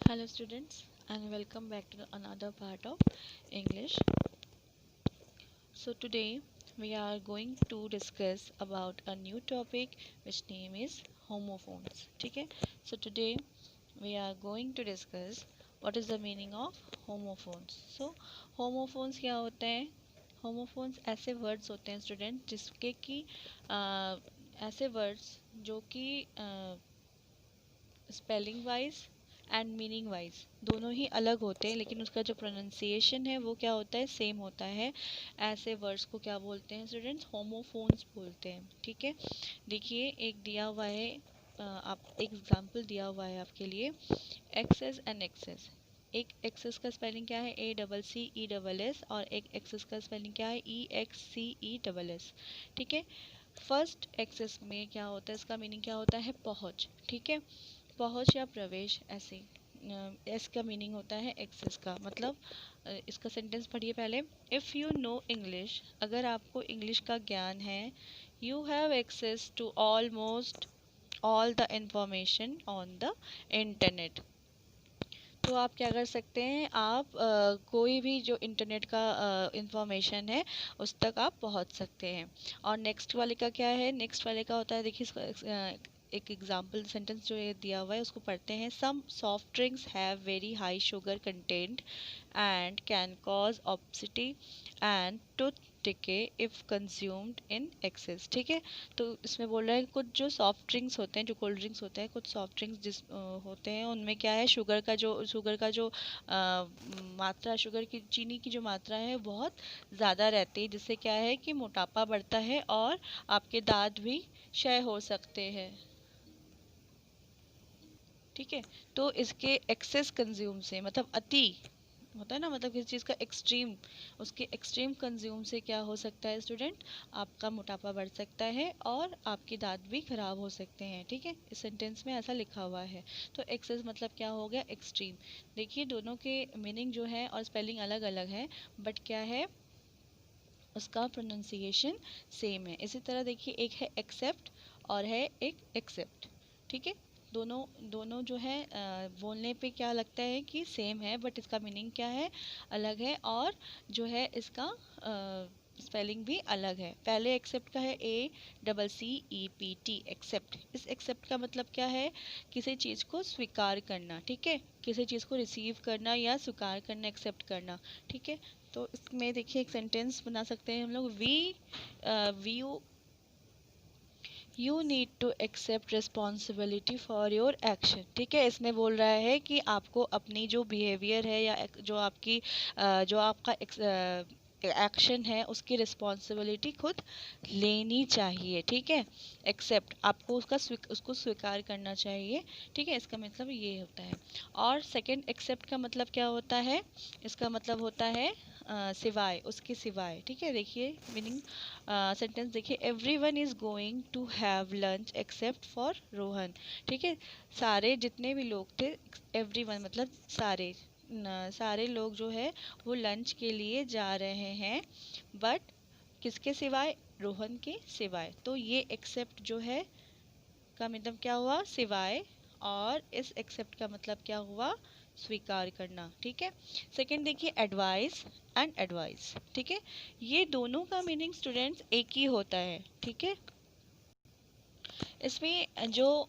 Hello students, and welcome back to another part of English. So today we are going to discuss about a new topic which name is homophones. Okay? So today we are going to discuss what is the meaning of homophones. So homophones क्या होते हैं? Homophones ऐसे words होते हैं student जिसके कि ऐसे words जो कि spelling wise and meaning wise दोनों ही अलग होते हैं, लेकिन उसका जो प्रोनाउंसिएशन है वो क्या होता है, सेम होता है। ऐसे वर्ड्स को क्या बोलते हैं स्टूडेंट्स? होमोफोन्स बोलते हैं। ठीक है, देखिए एक दिया हुआ है, आप एक एग्जांपल दिया हुआ है आपके लिए, एक्सेस एंड एक्सेस। एक एक्सेस का स्पेलिंग क्या है? ACCESS, और एक एक्सेस का स्पेलिंग क्या है? EXCESS। ठीक है, फर्स्ट एक्सेस में क्या होता है, इसका मीनिंग क्या होता है? पहुंच। ठीक है, पहुंच या प्रवेश, ऐसे एस का मीनिंग होता है एक्सेस का मतलब। इसका सेंटेंस पढ़िए पहले। इफ़ यू नो इंग्लिश, अगर आपको इंग्लिश का ज्ञान है, you have access to almost all the information on the internet. तो आप क्या कर सकते हैं, आप कोई भी जो इंटरनेट का इंफॉर्मेशन है उस तक आप पहुंच सकते हैं। और नेक्स्ट वाले का क्या है? नेक्स्ट वाले का होता है, देखिए एक एग्जाम्पल सेंटेंस जो ये दिया हुआ है उसको पढ़ते हैं। Some soft drinks have very high sugar content and can cause obesity and tooth decay if consumed in excess. ठीक है, तो इसमें बोल रहा है कुछ जो सॉफ्ट ड्रिंक्स होते हैं, जो कोल्ड ड्रिंक्स होते हैं, कुछ सॉफ्ट ड्रिंक्स होते हैं, उनमें क्या है, शुगर का जो मात्रा, शुगर की, चीनी की जो मात्रा है बहुत ज़्यादा रहती है, जिससे क्या है कि मोटापा बढ़ता है और आपके दांत भी क्षय हो सकते हैं। ठीक है, तो इसके एक्सेस कंज्यूम से मतलब अति होता है ना, मतलब किसी चीज़ का एक्सट्रीम, उसके एक्सट्रीम कंज्यूम से क्या हो सकता है स्टूडेंट? आपका मोटापा बढ़ सकता है और आपके दांत भी खराब हो सकते हैं। ठीक है, इस सेंटेंस में ऐसा लिखा हुआ है। तो एक्सेस मतलब क्या हो गया? एक्सट्रीम। देखिए दोनों के मीनिंग जो है और स्पेलिंग अलग अलग है, बट क्या है, उसका प्रोनाउंसिएशन सेम है। इसी तरह देखिए एक है एक्सेप्ट और है एक एक्सेप्ट। ठीक है, दोनों दोनों जो है बोलने पे क्या लगता है कि सेम है, बट इसका मीनिंग क्या है? अलग है, और जो है इसका स्पेलिंग भी अलग है। पहले एक्सेप्ट का है ACCEPT, एक्सेप्ट। इस एक्सेप्ट का मतलब क्या है? किसी चीज़ को स्वीकार करना। ठीक है, किसी चीज़ को रिसीव करना या स्वीकार करना, एक्सेप्ट करना। ठीक है, तो इसमें देखिए एक सेंटेंस बना सकते हैं हम लोग। We you need to accept responsibility for your action. ठीक है, इसमें बोल रहा है कि आपको अपनी जो बिहेवियर है या जो आपकी जो आपका एक्शन है उसकी रिस्पॉन्सिबिलिटी खुद लेनी चाहिए। ठीक है, एक्सेप्ट, आपको उसको स्वीकार करना चाहिए। ठीक है, इसका मतलब ये होता है। और सेकंड एक्सेप्ट का मतलब क्या होता है? इसका मतलब होता है सिवाय, उसके सिवाय। ठीक है, देखिए मीनिंग सेंटेंस देखिए, everyone is going to have lunch except for Rohan. ठीक है, सारे जितने भी लोग थे, एवरी वन मतलब सारे, सारे लोग जो है वो लंच के लिए जा रहे हैं, बट किसके सिवाय? रोहन के सिवाय। तो ये एक्सेप्ट जो है का मतलब क्या हुआ? सिवाय। और इस एक्सेप्ट का मतलब क्या हुआ? स्वीकार करना। ठीक है, सेकंड देखिए एडवाइस एंड एडवाइस। ठीक है, ये दोनों का मीनिंग स्टूडेंट्स एक ही होता है। ठीक है, इसमें जो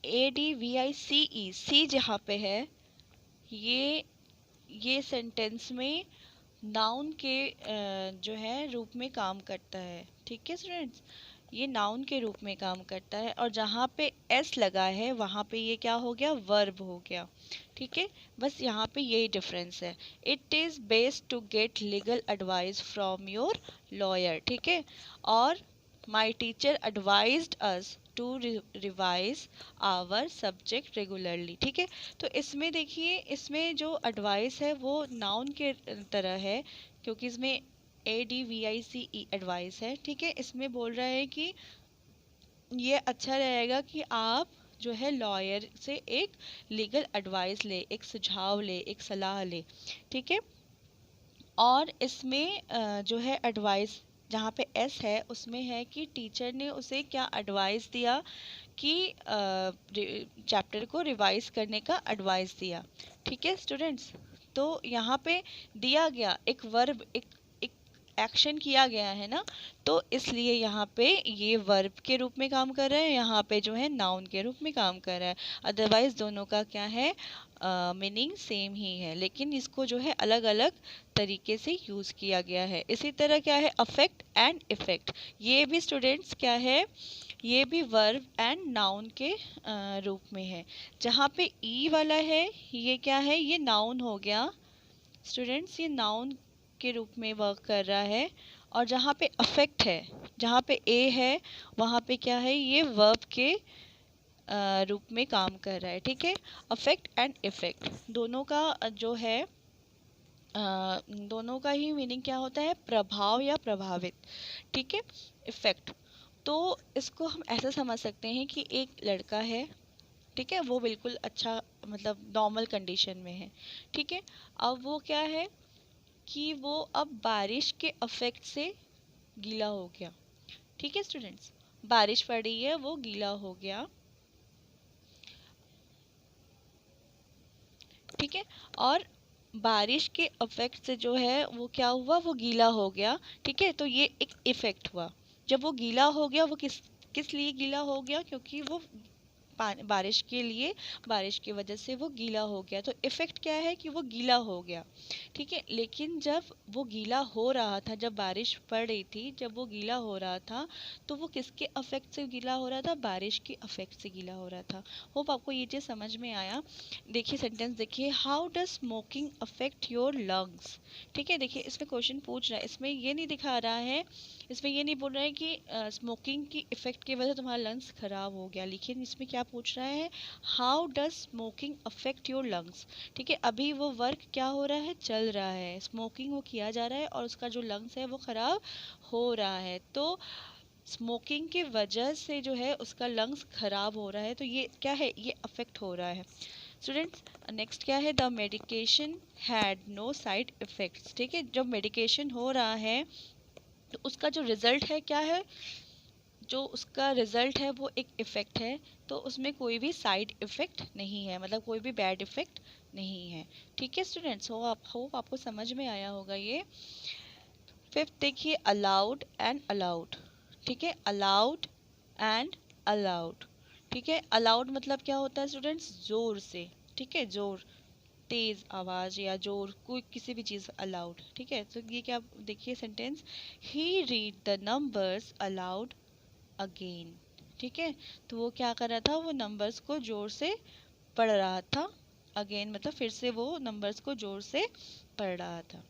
ADVICE, सी जहाँ पे है, ये सेंटेंस में नाउन के जो है रूप में काम करता है। ठीक है स्टूडेंट्स, ये नाउन के रूप में काम करता है, और जहाँ पे एस लगा है वहाँ पे ये क्या हो गया? वर्ब हो गया। ठीक है, बस यहाँ पे यही डिफरेंस है। It is best to get legal advice from your lawyer. ठीक है, और my teacher advised us to revise our subject regularly. ठीक है, तो इसमें देखिए, इसमें जो एडवाइस है वो नाउन के तरह है, क्योंकि इसमें ADVICE एडवाइस है। ठीक है, इसमें बोल रहा है कि ये अच्छा रहेगा कि आप जो है लॉयर से एक लीगल एडवाइस ले, एक सुझाव ले, एक सलाह ले। ठीक है, और इसमें जो है एडवाइस, जहाँ पे एस है उसमें है कि टीचर ने उसे क्या एडवाइस दिया कि चैप्टर को रिवाइज करने का एडवाइस दिया। ठीक है स्टूडेंट्स, तो यहाँ पे दिया गया एक वर्ब, एक एक्शन किया गया है ना, तो इसलिए यहाँ पे ये वर्ब के रूप में काम कर रहा है, यहाँ पे जो है नाउन के रूप में काम कर रहा है। अदरवाइज दोनों का क्या है, मीनिंग सेम ही है, लेकिन इसको जो है अलग अलग तरीके से यूज़ किया गया है। इसी तरह क्या है, अफेक्ट एंड इफेक्ट, ये भी स्टूडेंट्स क्या है, ये भी वर्ब एंड नाउन के रूप में है। जहाँ पे ई वाला है ये क्या है, ये नाउन हो गया स्टूडेंट्स, ये नाउन के रूप में वर्क कर रहा है। और जहाँ पे अफेक्ट है, जहाँ पे ए है, वहाँ पे क्या है, ये वर्ब के रूप में काम कर रहा है। ठीक है, अफेक्ट एंड इफेक्ट दोनों का जो है दोनों का ही मीनिंग क्या होता है, प्रभाव या प्रभावित। ठीक है, इफेक्ट तो इसको हम ऐसा समझ सकते हैं कि एक लड़का है, ठीक है, वो बिल्कुल अच्छा मतलब नॉर्मल कंडीशन में है। ठीक है, अब वो क्या है कि वो अब बारिश के अफेक्ट से गीला हो गया। ठीक है स्टूडेंट्स, बारिश पड़ रही है, वो गीला हो गया। ठीक है, और बारिश के अफेक्ट से जो है वो क्या हुआ, वो गीला हो गया। ठीक है, तो ये एक इफेक्ट हुआ। जब वो गीला हो गया, वो किस किस लिए गीला हो गया, क्योंकि वो बारिश के लिए, बारिश की वजह से वो गीला हो गया, तो इफ़ेक्ट क्या है कि वो गीला हो गया। ठीक है, लेकिन जब वो गीला हो रहा था, जब बारिश पड़ रही थी, जब वो गीला हो रहा था, तो वो किसके अफेक्ट से गीला हो रहा था, बारिश के अफेक्ट से गीला हो रहा था। होप आपको ये चीज़ समझ में आया। देखिए सेंटेंस देखिए, how does smoking affect your lungs. ठीक है, देखिए इसमें क्वेश्चन पूछ रहा है, इसमें ये नहीं दिखा रहा है, इसमें ये नहीं बोल रहा है कि स्मोकिंग की इफ़ेक्ट की वजह से तुम्हारा लंग्स ख़राब हो गया, लेकिन इसमें क्या पूछ रहा है, how does smoking affect your lungs. ठीक है, अभी वो वर्क क्या हो रहा है, चल रहा है, स्मोकिंग वो किया जा रहा है और उसका जो लंग्स है वो ख़राब हो रहा है। तो स्मोकिंग की वजह से जो है उसका लंग्स ख़राब हो रहा है, तो ये क्या है, ये अफेक्ट हो रहा है। स्टूडेंट्स नेक्स्ट क्या है, the medication had no side effects. ठीक है, जब मेडिकेशन हो रहा है तो उसका जो रिज़ल्ट है क्या है, जो उसका रिज़ल्ट है वो एक इफ़ेक्ट है, तो उसमें कोई भी साइड इफ़ेक्ट नहीं है, मतलब कोई भी बैड इफ़ेक्ट नहीं है। ठीक है स्टूडेंट्स, होप आपको समझ में आया होगा ये। फिफ्थ देखिए, अलाउड एंड अलाउड। ठीक है, अलाउड एंड अलाउड। ठीक है, अलाउड मतलब क्या होता है स्टूडेंट्स, ज़ोर से। ठीक है, ज़ोर, तेज़ आवाज़ या जोर, कोई किसी भी चीज़ अलाउड। ठीक है, तो ये क्या, देखिए sentence, he read the numbers allowed again. ठीक है, तो वो क्या कर रहा था, वो नंबर्स को ज़ोर से पढ़ रहा था। अगेन मतलब फिर से वो नंबर्स को ज़ोर से पढ़ रहा था।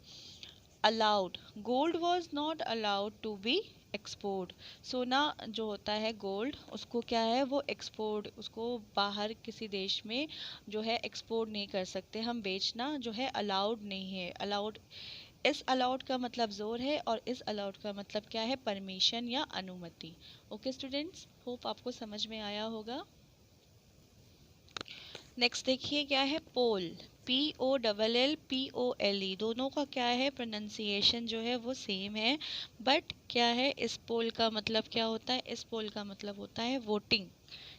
Allowed, gold was not allowed to be export. सोना जो होता है गोल्ड, उसको क्या है, वो एक्सपोर्ट, उसको बाहर किसी देश में जो है एक्सपोर्ट नहीं कर सकते हम, बेचना जो है अलाउड नहीं है। अलाउड, इस अलाउड का मतलब जोर है और इस अलाउड का मतलब क्या है, परमिशन या अनुमति। ओके स्टूडेंट्स, होप आपको समझ में आया होगा। नेक्स्ट देखिए क्या है, पोल, POLL दोनों का क्या है, प्रोनंसिएशन जो है वो सेम है, बट क्या है, इस पोल का मतलब क्या होता है, इस पोल का मतलब होता है वोटिंग।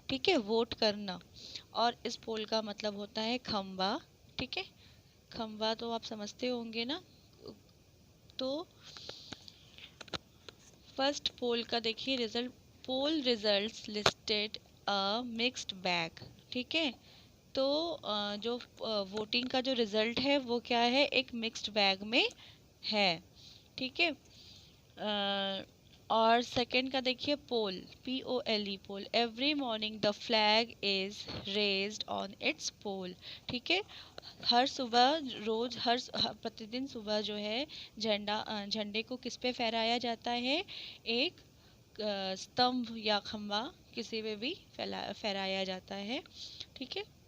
ठीक है, वोट करना। और इस पोल का मतलब होता है खंबा। ठीक है, खंबा तो आप समझते होंगे ना। तो फर्स्ट पोल का देखिए result, poll results listed a mixed bag. ठीक है, तो जो वोटिंग का जो रिज़ल्ट है वो क्या है, एक मिक्स्ड बैग में है। ठीक है, और सेकंड का देखिए, pole, POLE pole, every morning the flag is raised on its pole. ठीक है, हर सुबह, रोज़ प्रतिदिन सुबह जो है झंडे को किस पे फहराया जाता है, एक स्तंभ या खंबा किसी पे भी फहराया जाता है। ठीक है,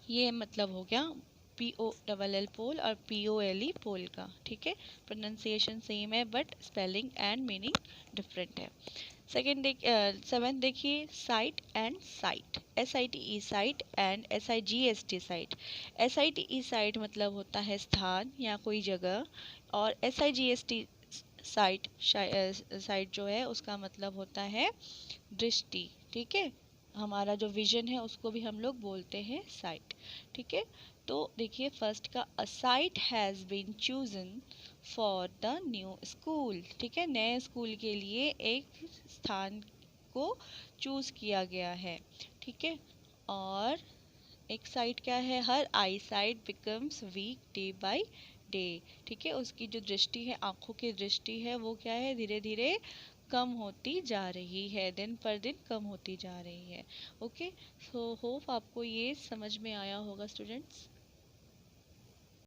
ये मतलब हो गया POLL पोल और POLE पोल का। ठीक है, प्रोनाउंसिएशन सेम है but spelling and meaning different है। सेवेंथ देखिए, site and site, SITE site and SIGST site. SITE site मतलब होता है स्थान या कोई जगह, और SIGST साइट साइट जो है उसका मतलब होता है दृष्टि। ठीक है, हमारा जो विजन है उसको भी हम लोग बोलते हैं साइट। ठीक है, तो देखिए फर्स्ट का, a site has been chosen for the new school. ठीक है, नए स्कूल के लिए एक स्थान को चूज किया गया है। ठीक है, और एक साइट क्या है, her eyesight becomes weak day by day. ठीक है, उसकी जो दृष्टि है, आंखों की दृष्टि है, वो क्या है, धीरे धीरे कम होती जा रही है, दिन पर दिन कम होती जा रही है। ओके, सो होप आपको ये समझ में आया होगा स्टूडेंट्स।